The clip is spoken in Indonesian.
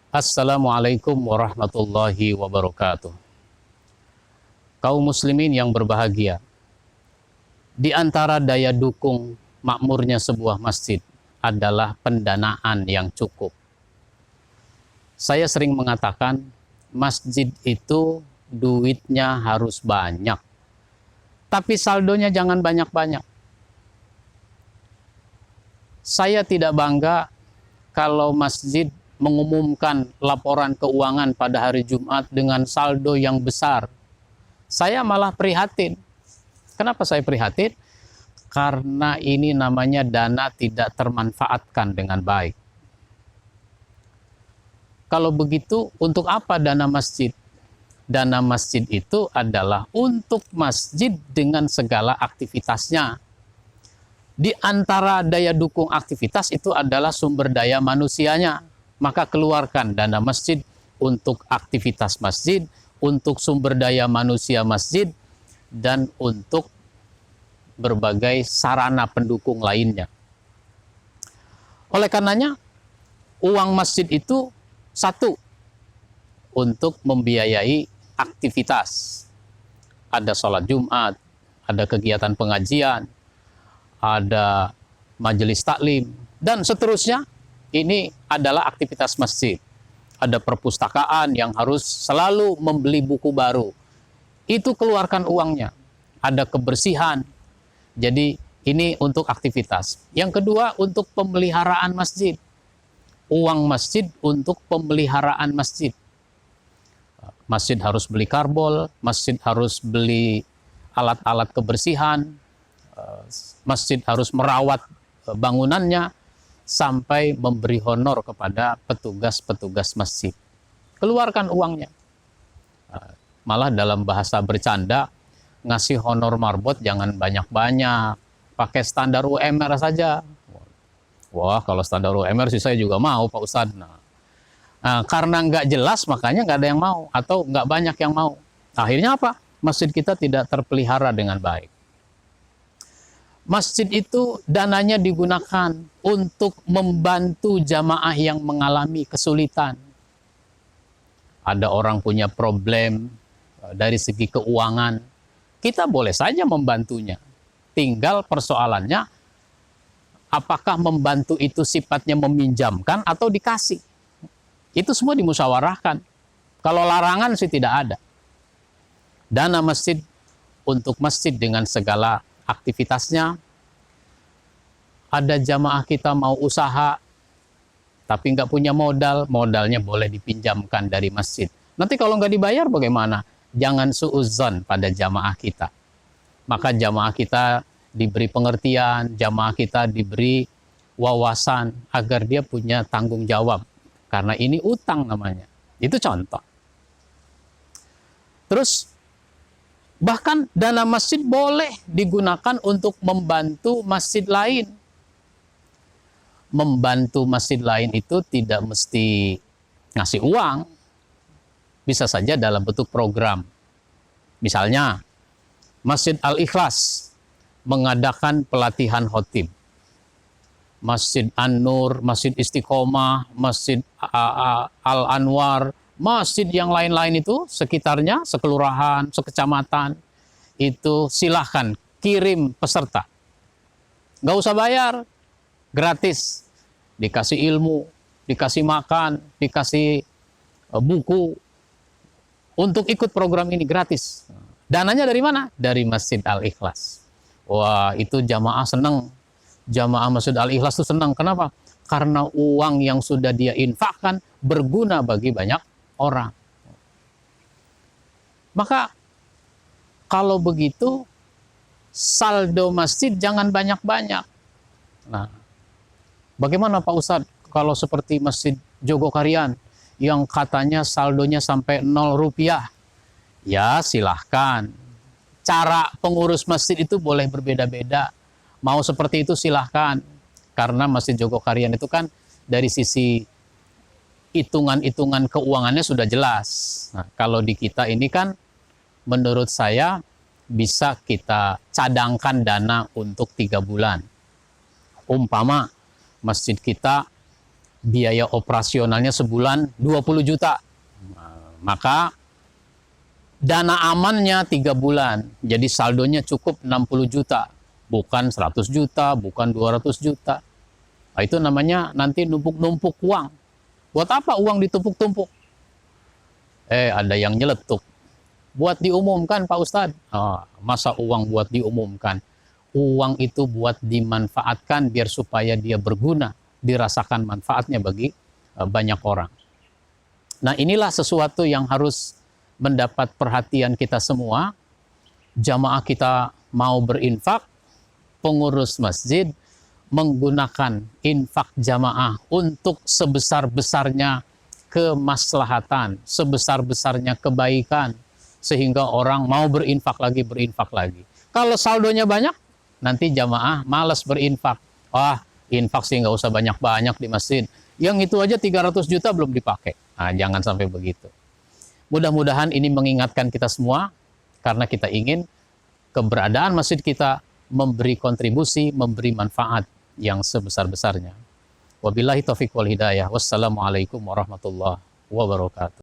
Assalamualaikum warahmatullahi wabarakatuh. Kaum muslimin yang berbahagia, di antara daya dukung makmurnya sebuah masjid adalah pendanaan yang cukup. Saya sering mengatakan, masjid itu duitnya harus banyak, tapi saldonya jangan banyak-banyak. Saya tidak bangga kalau masjid mengumumkan laporan keuangan pada hari Jumat dengan saldo yang besar. Saya malah prihatin. Kenapa saya prihatin? Karena ini namanya dana tidak termanfaatkan dengan baik. Kalau begitu, untuk apa dana masjid? Dana masjid itu adalah untuk masjid dengan segala aktivitasnya. Di antara daya dukung aktivitas itu adalah sumber daya manusianya. Maka keluarkan dana masjid untuk aktivitas masjid, untuk sumber daya manusia masjid, dan untuk berbagai sarana pendukung lainnya. Oleh karenanya, uang masjid itu satu, untuk membiayai aktivitas. Ada sholat Jumat, ada kegiatan pengajian, ada majelis taklim, dan seterusnya. Ini adalah aktivitas masjid. Ada perpustakaan yang harus selalu membeli buku baru. Itu keluarkan uangnya. Ada kebersihan. Jadi ini untuk aktivitas. Yang kedua, untuk pemeliharaan masjid. Uang masjid untuk pemeliharaan masjid. Masjid harus beli karbol, masjid harus beli alat-alat kebersihan, masjid harus merawat bangunannya, sampai memberi honor kepada petugas-petugas masjid. Keluarkan uangnya. Malah dalam bahasa bercanda, ngasih honor marbot jangan banyak-banyak. Pakai standar UMR saja. Wah, kalau standar UMR sih saya juga mau, Pak Ustadz. Karena nggak jelas, makanya nggak ada yang mau. Atau nggak banyak yang mau. Akhirnya apa? Masjid kita tidak terpelihara dengan baik. Masjid itu dananya digunakan untuk membantu jamaah yang mengalami kesulitan. Ada orang punya problem dari segi keuangan, kita boleh saja membantunya. Tinggal persoalannya, apakah membantu itu sifatnya meminjamkan atau dikasih. Itu semua dimusyawarahkan. Kalau larangan sih tidak ada. Dana masjid untuk masjid dengan segala aktivitasnya. Ada jamaah kita mau usaha, tapi nggak punya modal, modalnya boleh dipinjamkan dari masjid. Nanti kalau nggak dibayar bagaimana? Jangan suudzon pada jamaah kita. Maka jamaah kita diberi pengertian, jamaah kita diberi wawasan, agar dia punya tanggung jawab. Karena ini utang namanya. Itu contoh. Terus, bahkan dana masjid boleh digunakan untuk membantu masjid lain. Membantu masjid lain itu tidak mesti ngasih uang. Bisa saja dalam bentuk program. Misalnya, Masjid Al-Ikhlas mengadakan pelatihan khotib. Masjid An-Nur, Masjid Istiqomah, Masjid Al-Anwar, masjid yang lain-lain itu sekitarnya, sekelurahan, sekecamatan, itu silahkan kirim peserta. Nggak usah bayar, gratis. Dikasih ilmu, dikasih makan, dikasih buku. Untuk ikut program ini gratis. Dananya dari mana? Dari Masjid Al-Ikhlas. Wah, itu jamaah senang. Jamaah Masjid Al-Ikhlas itu senang. Kenapa? Karena uang yang sudah dia infakkan berguna bagi banyak orang. Maka kalau begitu, saldo masjid jangan banyak-banyak. Nah, bagaimana Pak Ustadz kalau seperti Masjid Jogokarian yang katanya saldonya sampai 0 rupiah? Ya silahkan. Cara pengurus masjid itu boleh berbeda-beda. Mau seperti itu silahkan. Karena Masjid Jogokarian itu kan dari sisi hitungan-hitungan keuangannya sudah jelas. Nah, kalau di kita ini kan menurut saya bisa kita cadangkan dana untuk 3 bulan. Umpama masjid kita biaya operasionalnya sebulan 20 juta. Maka dana amannya 3 bulan. Jadi saldonya cukup 60 juta. Bukan 100 juta, bukan 200 juta. Nah, itu namanya nanti numpuk-numpuk uang. Buat apa uang ditumpuk-tumpuk? Ada yang nyeletuk. Buat diumumkan Pak Ustadz. Masa uang buat diumumkan? Uang itu buat dimanfaatkan biar supaya dia berguna, dirasakan manfaatnya bagi banyak orang. Nah, inilah sesuatu yang harus mendapat perhatian kita semua. Jamaah kita mau berinfak, pengurus masjid menggunakan infak jamaah untuk sebesar-besarnya kemaslahatan, sebesar-besarnya kebaikan, sehingga orang mau berinfak lagi. Kalau saldonya banyak, nanti jamaah malas berinfak. Infak sih nggak usah banyak-banyak di masjid. Yang itu aja 300 juta belum dipakai. Nah, jangan sampai begitu. Mudah-mudahan ini mengingatkan kita semua, karena kita ingin keberadaan masjid kita memberi kontribusi, memberi manfaat yang sebesar-besarnya. Wabillahi taufiq wal hidayah. Wassalamualaikum warahmatullahi wabarakatuh.